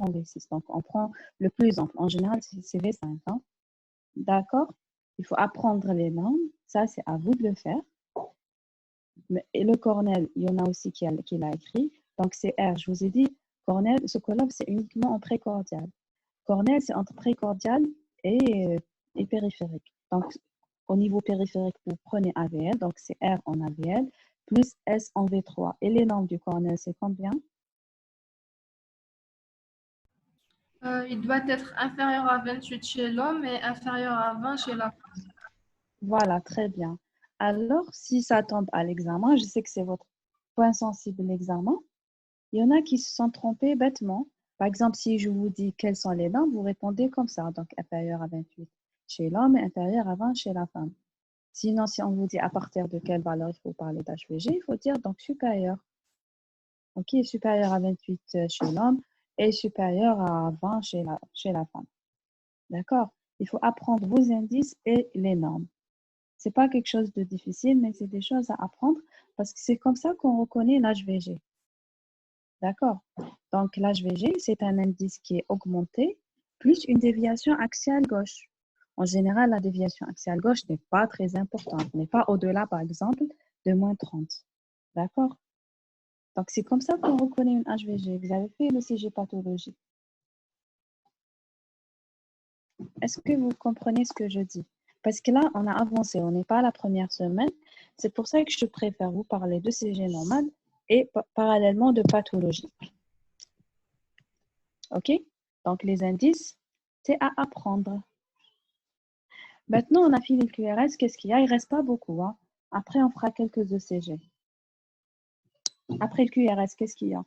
en V6. Donc, on prend le plus ample. En général, c'est V5. Hein. D'accord? Il faut apprendre les normes. Ça, c'est à vous de le faire. Et le Cornell, il y en a aussi qui l'a écrit. Donc, c'est R. Je vous ai dit, Cornell, ce colloque, c'est uniquement en précordial. Cornell, c'est entre précordial et périphérique. Donc, au niveau périphérique, vous prenez AVL, donc c'est R en AVL, plus S en V3. Et les normes du Cornell, c'est combien? Il doit être inférieur à 28 chez l'homme et inférieur à 20 chez la femme. Voilà, très bien. Alors, si ça tombe à l'examen, je sais que c'est votre point sensible, l'examen. Il y en a qui se sont trompés bêtement. Par exemple, si je vous dis quelles sont les normes, vous répondez comme ça. Donc, inférieur à 28 chez l'homme et inférieur à 20 chez la femme. Sinon, si on vous dit à partir de quelle valeur il faut parler d'HVG, il faut dire donc supérieur. OK, supérieur à 28 chez l'homme et supérieur à 20 chez la femme. D'accord? Il faut apprendre vos indices et les normes. C'est pas quelque chose de difficile, mais c'est des choses à apprendre parce que c'est comme ça qu'on reconnaît l'HVG. D'accord? Donc, l'HVG, c'est un indice qui est augmenté plus une déviation axiale gauche. En général, la déviation axiale gauche n'est pas très importante, n'est pas au-delà, par exemple, de moins 30. D'accord? Donc, c'est comme ça qu'on reconnaît une HVG. Vous avez fait le CG pathologie. Est-ce que vous comprenez ce que je dis? Parce que là, on a avancé, on n'est pas à la première semaine. C'est pour ça que je préfère vous parler de CG normal et parallèlement de pathologie. OK? Donc, les indices, c'est à apprendre. Maintenant, on a fini le QRS. Qu'est-ce qu'il y a? Il ne reste pas beaucoup. Hein. Après, on fera quelques ECG. Après le QRS, qu'est-ce qu'il y a?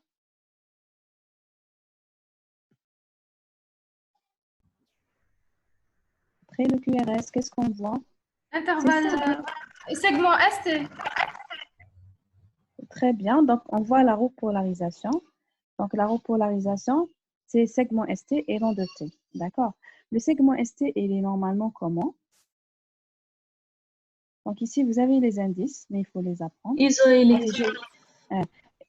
Après le QRS, qu'est-ce qu'on voit? Intervalle, segment ST. Très bien. Donc, on voit la repolarisation. Donc, la repolarisation, c'est segment ST et rond de T. D'accord? Le segment ST, il est normalement comment? Donc, ici, vous avez les indices, mais il faut les apprendre. Isoélectrique.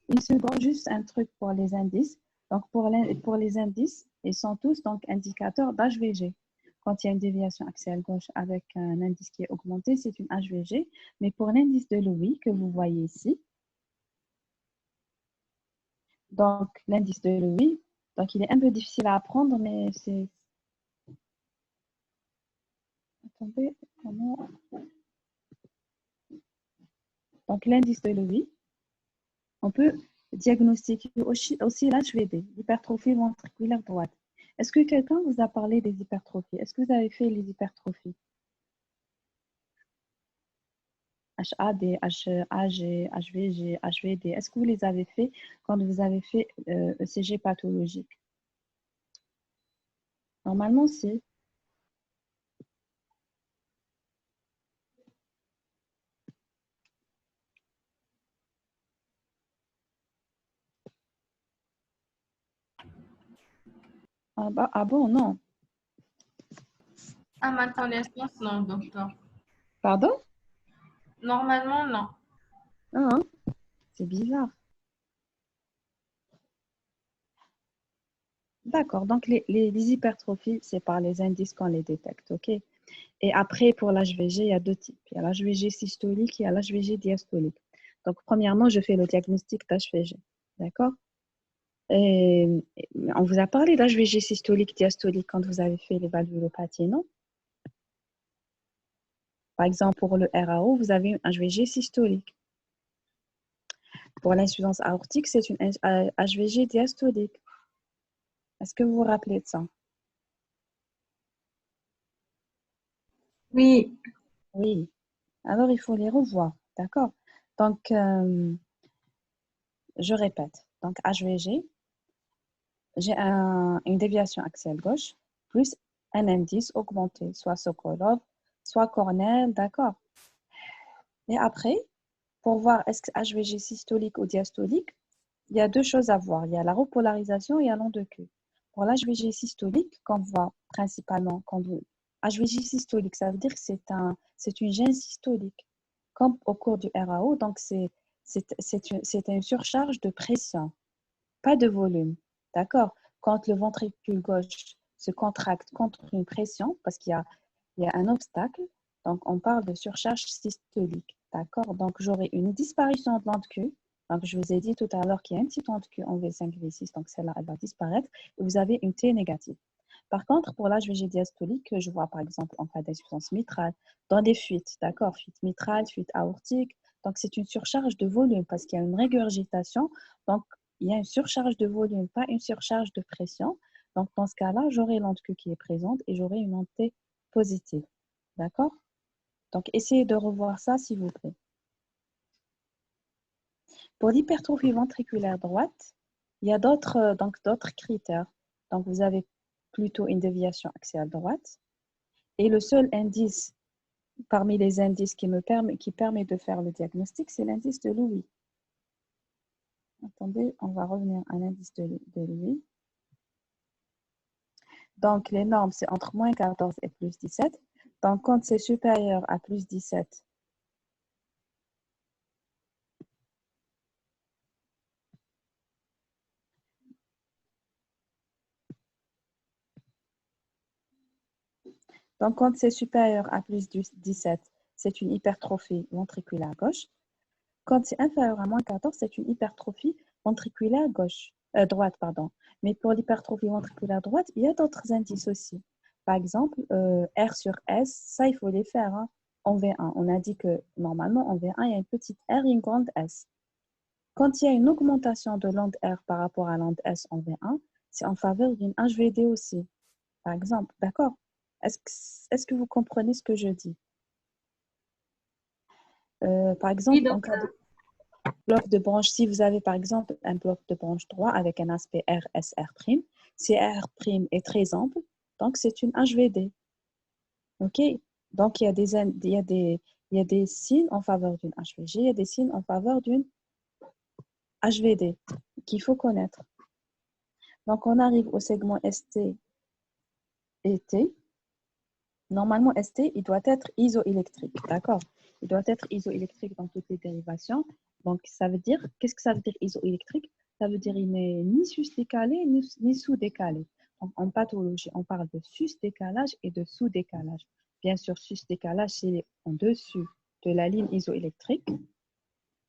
Une seconde, juste un truc pour les indices. Donc, pour les indices, ils sont tous donc indicateurs d'HVG. Quand il y a une déviation axiale gauche avec un indice qui est augmenté, c'est une HVG. Mais pour l'indice de Louis que vous voyez ici, donc l'indice de Louis, donc il est un peu difficile à apprendre, mais c'est... Attendez, comment... Donc l'indice de Louis, on peut diagnostiquer aussi l'HVD, l'hypertrophie ventriculaire droite. Est-ce que quelqu'un vous a parlé des hypertrophies? Est-ce que vous avez fait les hypertrophies? HAD, HAG, HVG, HVD. Est-ce que vous les avez fait quand vous avez fait ECG pathologique? Normalement, si. Ah bon, non. À ma connaissance, non, docteur. Pardon? Normalement, non. Ah, c'est bizarre. D'accord, donc les hypertrophies, c'est par les indices qu'on les détecte, ok? Et après, pour l'HVG, il y a deux types. Il y a l'HVG systolique et il y a l'HVG diastolique. Donc, premièrement, je fais le diagnostic d'HVG, d'accord? Et on vous a parlé d'HVG systolique, diastolique quand vous avez fait les valvulopathies, non? Par exemple, pour le RAO, vous avez un HVG systolique. Pour l'insuffisance aortique, c'est une HVG diastolique. Est-ce que vous vous rappelez de ça? Oui. Oui. Alors, il faut les revoir, d'accord? Donc, je répète. Donc, HVG, j'ai une déviation axiale gauche plus un indice augmenté, soit Sokolov, soit Cornell, d'accord? Et après, pour voir est-ce que HVG systolique ou diastolique, il y a deux choses à voir. Il y a la repolarisation et un long de queue. Pour l'HVG systolique, qu'on voit principalement, HVG systolique, ça veut dire que c'est une gêne systolique, comme au cours du RAO, donc c'est une surcharge de pression, pas de volume. D'accord? quand le ventricule gauche se contracte contre une pression, parce il y a un obstacle, donc on parle de surcharge systolique. D'accord? Donc j'aurai une disparition de l'onde Q. Donc je vous ai dit tout à l'heure qu'il y a une petite onde Q en V5, V6, donc celle-là, elle va disparaître. Et vous avez une T négative. Par contre, pour l'HVG diastolique, que je vois par exemple en cas d'insuffisance mitrale, dans des fuites, d'accord, fuite mitrale, fuite aortique, donc c'est une surcharge de volume parce qu'il y a une régurgitation, donc il y a une surcharge de volume, pas une surcharge de pression. Donc dans ce cas-là, j'aurai l'onde Q qui est présente et j'aurai une onde T positive, d'accord? Donc essayez de revoir ça s'il vous plaît. Pour l'hypertrophie ventriculaire droite, il y a d'autres critères. Donc vous avez plutôt une déviation axiale droite. Et le seul indice parmi les indices qui permet de faire le diagnostic, c'est l'indice de Louis. Attendez, on va revenir à l'indice de Louis. Donc, les normes, c'est entre moins 14 et plus 17. Donc, quand c'est supérieur à plus 17, donc, quand c'est supérieur à plus 17, c'est une hypertrophie ventriculaire gauche. Quand c'est inférieur à moins 14, c'est une hypertrophie ventriculaire droite. Pardon. Mais pour l'hypertrophie ventriculaire droite, il y a d'autres indices aussi. Par exemple, R sur S, ça, il faut les faire hein, en V1. On a dit que normalement, en V1, il y a une petite R et une grande S. Quand il y a une augmentation de l'onde R par rapport à l'onde S en V1, c'est en faveur d'une HVD aussi. Par exemple, d'accord? Est-ce que vous comprenez ce que je dis? Par exemple, en cas de bloc de branche, si vous avez par exemple un bloc de branche droit avec un aspect RSR', si R' est très ample, donc c'est une HVD. OK? Donc il y a des signes en faveur d'une HVG, il y a des signes en faveur d'une HVD qu'il faut connaître. Donc on arrive au segment ST et T. Normalement, ST, il doit être isoélectrique, d'accord? Il doit être isoélectrique dans toutes les dérivations. Donc, ça veut dire, qu'est-ce que ça veut dire isoélectrique? Ça veut dire il n'est ni sus-décalé, ni sous-décalé. En pathologie, on parle de sus-décalage et de sous-décalage. Bien sûr, sus-décalage, c'est en dessus de la ligne isoélectrique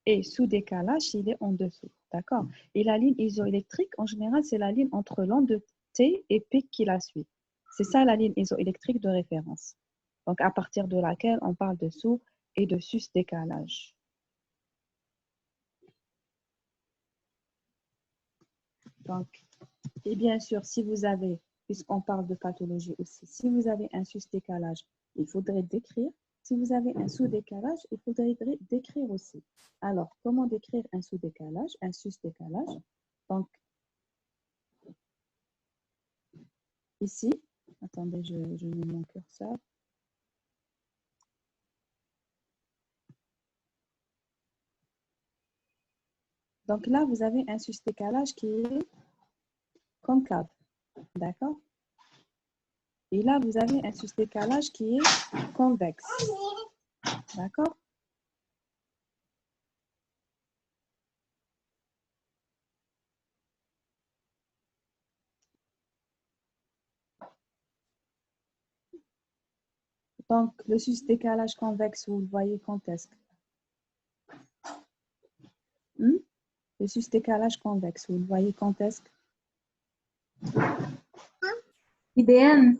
et sous-décalage, il est en dessous, d'accord? Et la ligne isoélectrique, en général, c'est la ligne entre l'onde T et P qui la suit. C'est ça la ligne isoélectrique de référence. Donc, à partir de laquelle on parle de sous et de sus-décalage. Donc, et bien sûr, si vous avez, puisqu'on parle de pathologie aussi, si vous avez un sus-décalage, il faudrait décrire. Si vous avez un sous-décalage, il faudrait décrire aussi. Alors, comment décrire un sous-décalage, un sus-décalage? Donc, ici, attendez, je mets mon curseur. Donc là, vous avez un sus-décalage qui est concave, d'accord? Et là, vous avez un sus-décalage qui est convexe, d'accord? Donc, le sus-décalage convexe, vous le voyez quand est-ce que le sus-décalage convexe, vous le voyez quand est-ce que IBM.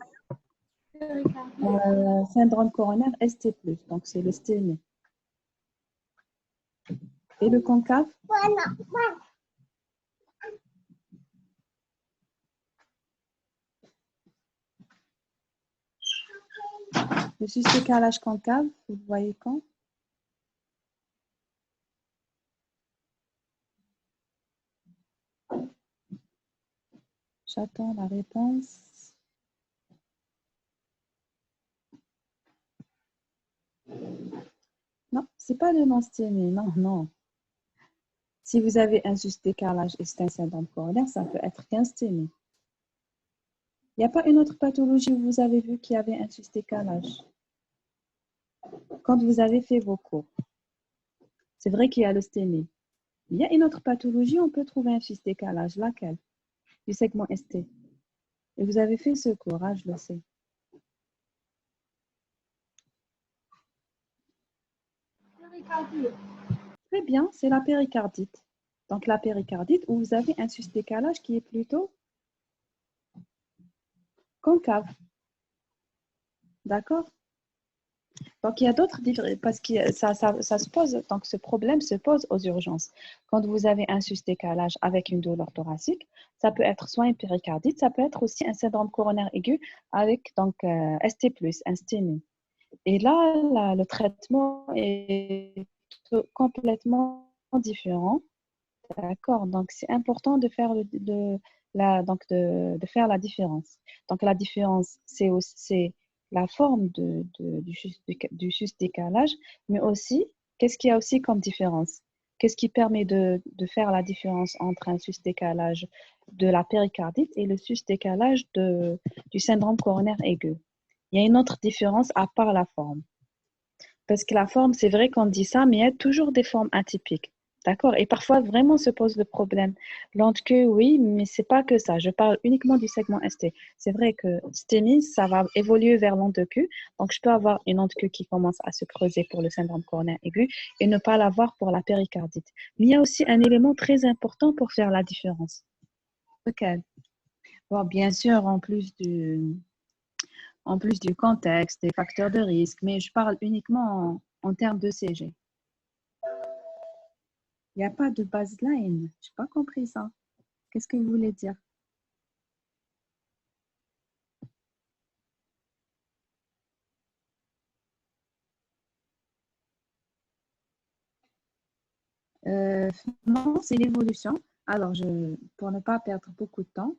syndrome coronaire ST+, donc c'est le sténé. Et le concave? Le sus-décalage concave, vous le voyez quand? J'attends la réponse. Non, c'est pas le non-sténé, non, non. Si vous avez un sus-décalage et c'est un syndrome coronaire, ça peut être qu'un sténé. Il n'y a pas une autre pathologie où vous avez vu qu'il y avait un sus-décalage quand vous avez fait vos cours. C'est vrai qu'il y a le sténé. Il y a une autre pathologie, on peut trouver un sus-décalage. Laquelle? du segment ST. Et vous avez fait ce cours, hein, je le sais. Très bien, c'est la péricardite. Donc la péricardite où vous avez un sus-décalage qui est plutôt concave. D'accord? Donc il y a d'autres parce que ça se pose, donc ce problème se pose aux urgences. Quand vous avez un sus-décalage avec une douleur thoracique, ça peut être soit une péricardite, ça peut être aussi un syndrome coronaire aigu avec donc ST+, un STEMI. Et là, le traitement est complètement différent. D'accord, donc c'est important de faire, de faire la différence. Donc la différence, c'est la forme du juste décalage, mais aussi, qu'est-ce qu'il y a aussi comme différence? Qu'est-ce qui permet de faire la différence entre un juste décalage de la péricardite et le juste décalage du syndrome coronaire aigu? Il y a une autre différence à part la forme. Parce que la forme, c'est vrai qu'on dit ça, mais il y a toujours des formes atypiques. D'accord? Et parfois, vraiment se pose le problème. Lente queue, oui, mais c'est pas que ça. Je parle uniquement du segment ST. C'est vrai que STEMI, ça va évoluer vers lente queue. Donc, je peux avoir une lente queue qui commence à se creuser pour le syndrome coronaire aigu et ne pas l'avoir pour la péricardite. Mais il y a aussi un élément très important pour faire la différence. Lequel? Bon, bien sûr, en plus du contexte, des facteurs de risque, mais je parle uniquement en termes de CG. Il n'y a pas de baseline. Je n'ai pas compris ça. Qu'est-ce que vous voulez dire? Euh, non, c'est l'évolution. Alors, pour ne pas perdre beaucoup de temps,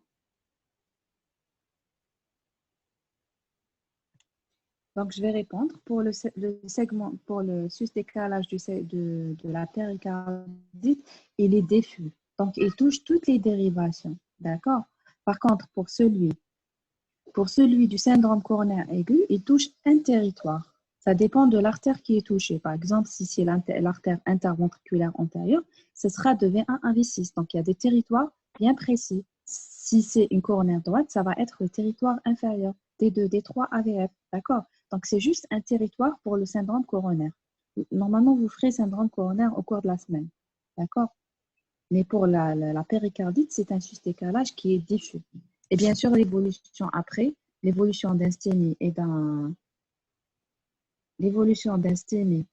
donc je vais répondre pour le segment, pour le sus-décalage de la péricardite, il est diffus. Donc, il touche toutes les dérivations. D'accord? Par contre, pour celui du syndrome coronaire aigu, il touche un territoire. Ça dépend de l'artère qui est touchée. Par exemple, si c'est l'artère interventriculaire antérieure, ce sera de V1 à V6. Donc, il y a des territoires bien précis. Si c'est une coronaire droite, ça va être le territoire inférieur, D2, D3, AVF. D'accord? Donc, c'est juste un territoire pour le syndrome coronaire. Normalement, vous ferez syndrome coronaire au cours de la semaine. D'accord? Mais pour la péricardite, c'est un sus-décalage qui est diffus. Et bien sûr, l'évolution après, l'évolution d'un STEMI et l'évolution d'un STEMI.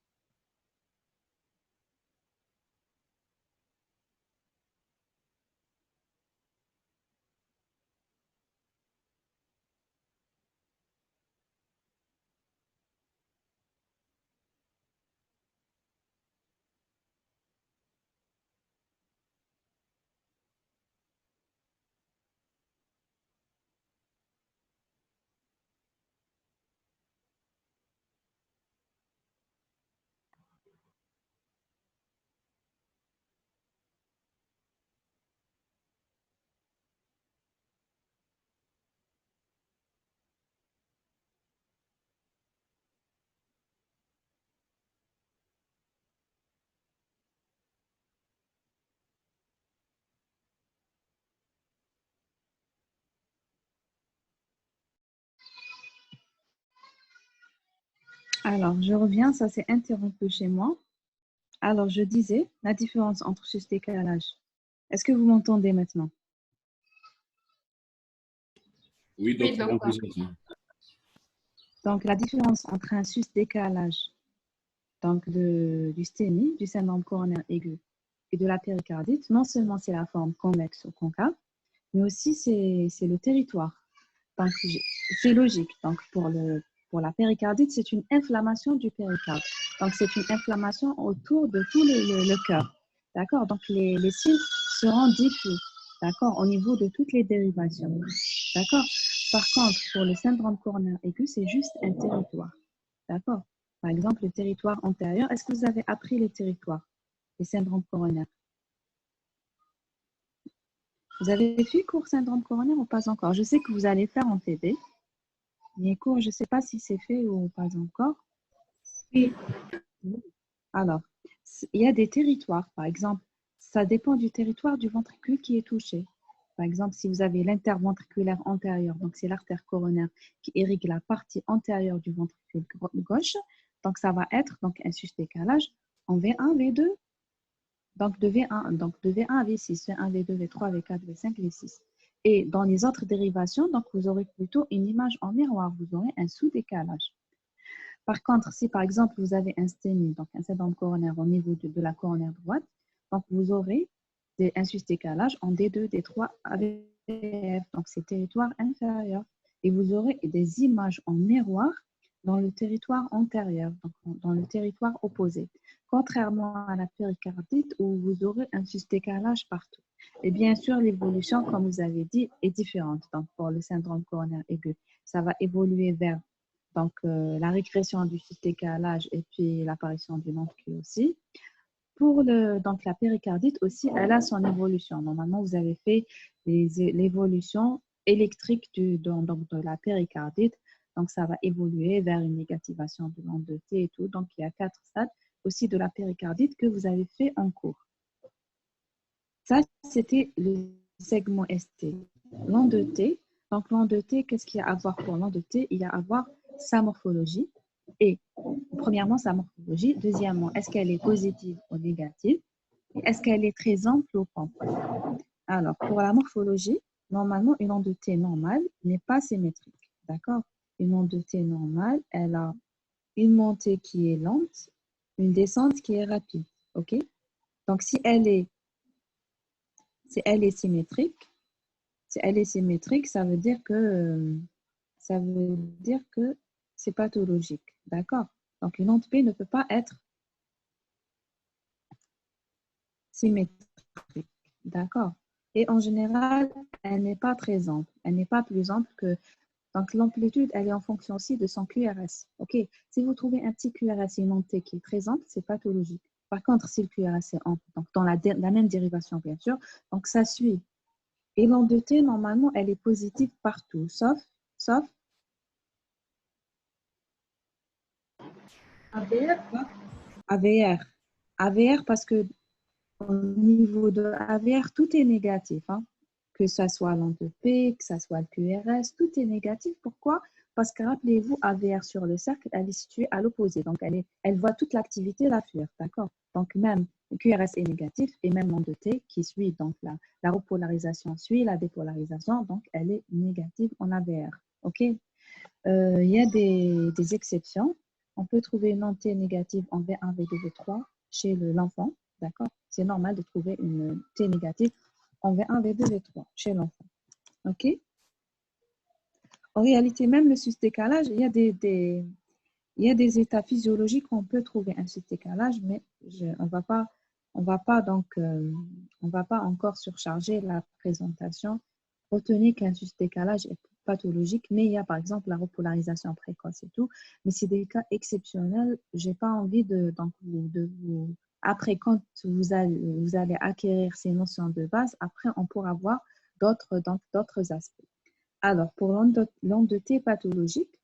Alors, je reviens, ça s'est interrompu chez moi. Alors, je disais la différence entre sus-décalage. Est-ce que vous m'entendez maintenant? Oui, Oui, docteur, on docteur. vous entend. Donc, la différence entre un sus-décalage donc du STEMI, du syndrome coronaire aigu, et de la péricardite, non seulement c'est la forme convexe ou concave, mais aussi c'est le territoire. Donc, c'est logique. Donc, pour la péricardite, c'est une inflammation du péricarde. Donc, c'est une inflammation autour de tout le cœur. D'accord? Donc, les signes seront diffus. D'accord? Au niveau de toutes les dérivations. D'accord? Par contre, pour le syndrome coronaire aigu, c'est juste un territoire. D'accord? Par exemple, le territoire antérieur. Est-ce que vous avez appris les territoires, les syndromes coronaires? Vous avez fait cours syndrome coronaire ou pas encore? Je sais que vous allez faire en TD. Les cours, je ne sais pas si c'est fait ou pas encore. Oui. Alors, il y a des territoires, par exemple, ça dépend du territoire du ventricule qui est touché. Par exemple, si vous avez l'interventriculaire antérieur, donc c'est l'artère coronaire qui irrigue la partie antérieure du ventricule gauche, donc ça va être donc un sus-décalage en V1, V2, donc de V1, donc de V1 à V6, V1, V2, V3, V4, V5, V6. Et dans les autres dérivations, donc vous aurez plutôt une image en miroir, vous aurez un sous-décalage. Par contre, si par exemple vous avez un sténome, donc un syndrome coronaire au niveau de la coronaire droite, donc vous aurez un sus-décalage en D2, D3, AVF, donc c'est territoire inférieur. Et vous aurez des images en miroir dans le territoire antérieur, donc dans le territoire opposé. Contrairement à la péricardite où vous aurez un sus-décalage partout. Et bien sûr, l'évolution, comme vous avez dit, est différente. Donc pour le syndrome coronaire aigu, ça va évoluer vers donc, la régression du sus-décalage et puis l'apparition du ventricule aussi. Pour donc, la péricardite aussi, elle a son évolution. Normalement, vous avez fait l'évolution électrique donc, de la péricardite. Donc, ça va évoluer vers une négativation de l'onde de T et tout. Donc, il y a 4 stades aussi de la péricardite que vous avez fait en cours. Ça, c'était le segment ST. L'onde de T. Donc, l'onde de T, qu'est-ce qu'il y a à voir pour l'onde de T? Il y a à voir sa morphologie. Et premièrement, sa morphologie. Deuxièmement, est-ce qu'elle est positive ou négative? Est-ce qu'elle est très ample ou pas? Alors, pour la morphologie, normalement, une onde de T normale n'est pas symétrique. D'accord? Une onde de T normale, elle a une montée qui est lente, une descente qui est rapide. OK? Donc, si elle est symétrique, ça veut dire que c'est pathologique. D'accord? Donc, une onde P ne peut pas être symétrique. D'accord? Et en général, elle n'est pas très ample. Elle n'est pas plus ample que... Donc, l'amplitude, elle est en fonction aussi de son QRS. OK? Si vous trouvez un petit QRS et une onde T qui est très ample, c'est pathologique. Par contre, si le QRS est ample, donc dans la même dérivation, bien sûr, donc ça suit. Et l'onde de T, normalement, elle est positive partout, sauf AVR. AVR. AVR parce que au niveau de AVR, tout est négatif. Hein. Que ce soit l'onde de P, que ce soit le QRS, tout est négatif. Pourquoi? Parce que rappelez-vous, AVR sur le cercle, elle est située à l'opposé. Donc, elle voit toute l'activité la fuir. D'accord? Donc, même le QRS est négatif et même l'onde de T qui suit, donc la repolarisation suit la dépolarisation, donc elle est négative en AVR. OK? Il y a des exceptions. On peut trouver une onde T négative en V1, V2, V3 chez l'enfant. D'accord? C'est normal de trouver une T négative en V1, V2, V3 chez l'enfant. OK? En réalité, même le sus-décalage, il y a des états physiologiques où on peut trouver un sus-décalage, mais on va pas encore surcharger la présentation. Retenez qu'un sus-décalage est pathologique, mais il y a par exemple la repolarisation précoce et tout, mais c'est des cas exceptionnels. J'ai pas envie de vous après, quand vous allez acquérir ces notions de base, après on pourra voir d'autres aspects. Alors, pour l'onde de T pathologique,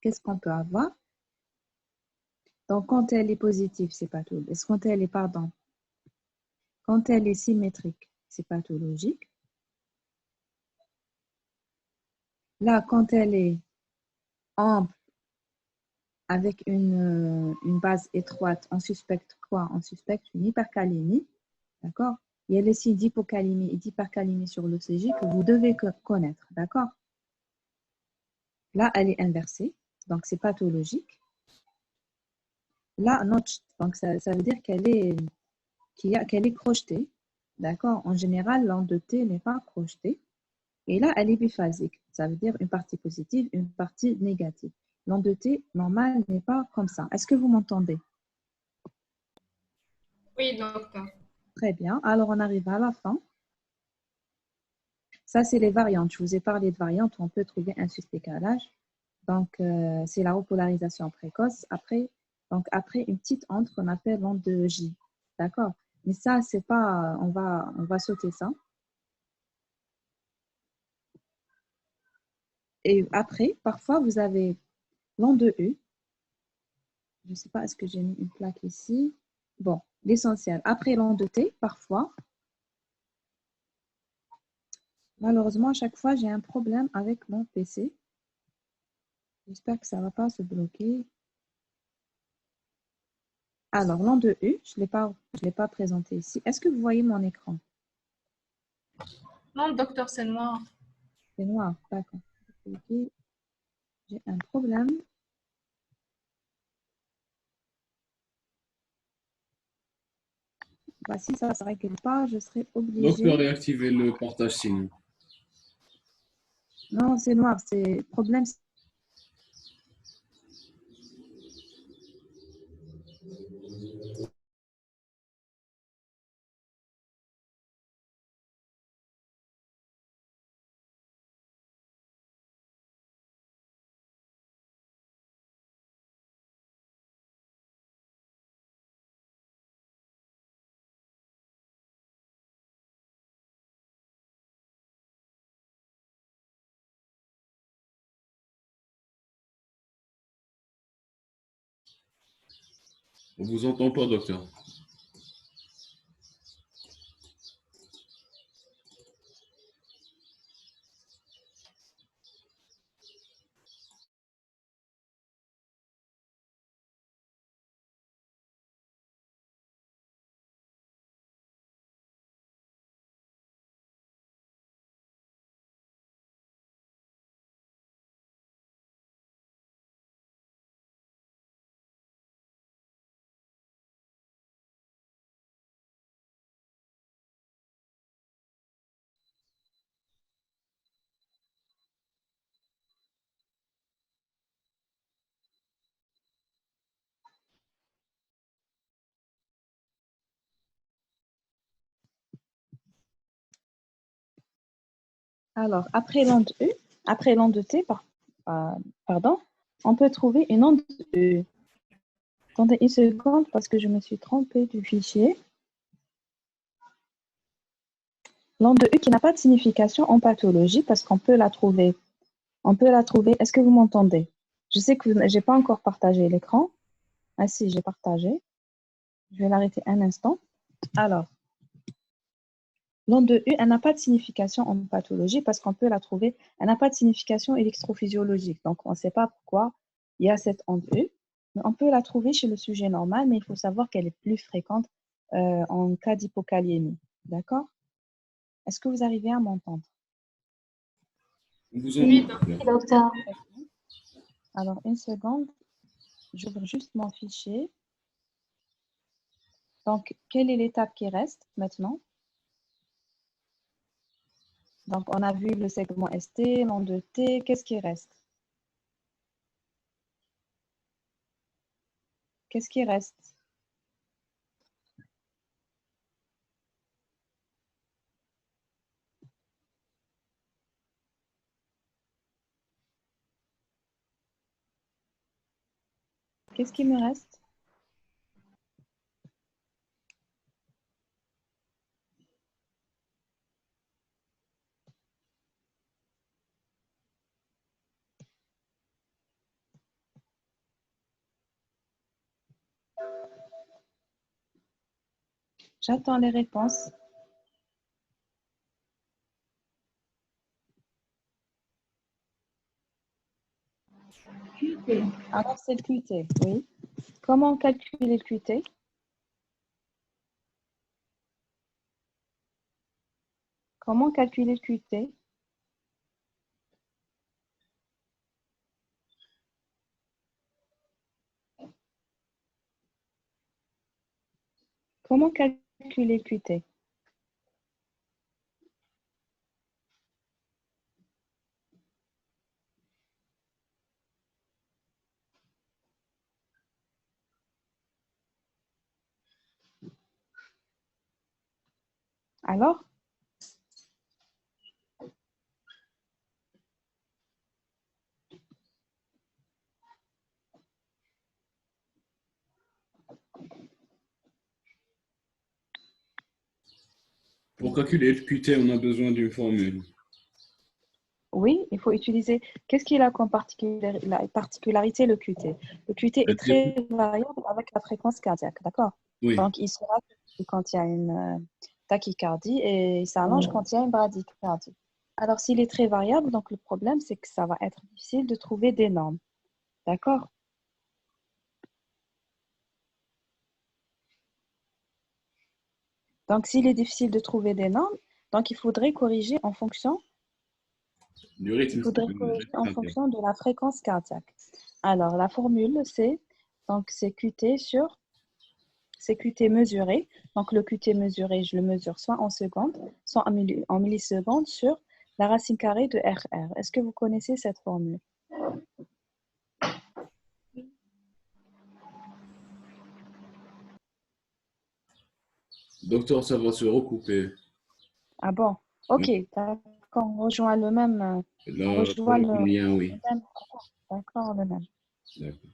qu'est-ce qu'on peut avoir? Donc, quand elle est positive, c'est pathologique. Quand elle est symétrique, c'est pathologique. Là, quand elle est ample, avec une base étroite, on suspecte quoi? On suspecte une hypercalémie. D'accord? Il y a les signes d'hypocalémie et d'hypercalémie sur l'ECG que vous devez connaître. D'accord? Là, elle est inversée, donc c'est pathologique. Là, notch, donc ça veut dire qu'elle est projetée. D'accord? En général, l'onde de T n'est pas projetée. Et là, elle est biphasique. Ça veut dire une partie positive, une partie négative. L'onde de T normale n'est pas comme ça. Est-ce que vous m'entendez? Oui, docteur. Très bien. Alors, on arrive à la fin. Ça, c'est les variantes. Je vous ai parlé de variantes où on peut trouver un sus-décalage. Donc, c'est la repolarisation précoce. Après une petite onde qu'on appelle l'onde de J. D'accord? Mais ça, c'est pas... On va sauter ça. Et après, parfois, vous avez l'onde de U. Je ne sais pas, est-ce que j'ai mis une plaque ici? Bon, l'essentiel. Après l'onde de T, parfois, Malheureusement, à chaque fois, j'ai un problème avec mon PC. J'espère que ça ne va pas se bloquer. Alors, l'an de U, je ne l'ai pas présenté ici. Est-ce que vous voyez mon écran? Non, docteur, c'est noir. C'est noir, d'accord. Ok. J'ai un problème. Bah, si ça ne se règle pas, je serai Docteur, obligée. réactivez le partage sinon. Non, c'est noir. C'est problème. On vous entend pas, docteur. Alors, après l'onde U, après l'onde T, pardon, on peut trouver une onde E. Attendez une seconde parce que je me suis trompée du fichier. L'onde E qui n'a pas de signification en pathologie parce qu'on peut la trouver. On peut la trouver. Est-ce que vous m'entendez? Je sais que je n'ai pas encore partagé l'écran. Ah si, j'ai partagé. Je vais l'arrêter un instant. Alors, l'onde U, elle n'a pas de signification en pathologie parce qu'on peut la trouver. Elle n'a pas de signification électrophysiologique. Donc, on ne sait pas pourquoi il y a cette onde U. Mais on peut la trouver chez le sujet normal, mais il faut savoir qu'elle est plus fréquente en cas d'hypokaliémie. D'accord? Est-ce que vous arrivez à m'entendre? On vous Oui, entend, docteur. docteur. Docteur. Alors, une seconde. J'ouvre juste mon fichier. Donc, quelle est l'étape qui reste maintenant? Donc, on a vu le segment ST, l'onde T. Qu'est-ce qui reste? Qu'est-ce qui reste? Qu'est-ce qui me reste? J'attends les réponses. QT. Alors, c'est le QT, oui. Comment calculer le QT? Comment calculer le QT? Comment calculer le QT? Alors, Pour calculer le QT, on a besoin d'une formule. oui, il faut utiliser. Qu'est-ce qu'il a comme particularité, le QT? Le QT est très variable avec la fréquence cardiaque, d'accord? Oui, Donc, il sera quand il y a une tachycardie et il s'allonge quand il y a une bradycardie. Alors, s'il est très variable, donc le problème, c'est que ça va être difficile de trouver des normes. D'accord? Donc, s'il est difficile de trouver des normes, donc il faudrait corriger en fonction, Du rythme cardiaque. de la fréquence cardiaque. Alors, la formule, c'est QT c'est QT mesuré. Donc, le QT mesuré, je le mesure soit en secondes, soit en millisecondes sur la racine carrée de RR. Est-ce que vous connaissez cette formule? Docteur, ça va se recouper. Ah bon? Ok, d'accord. On rejoint le même. Là, On rejoint le lien, oui. même. D'accord, le même. D'accord.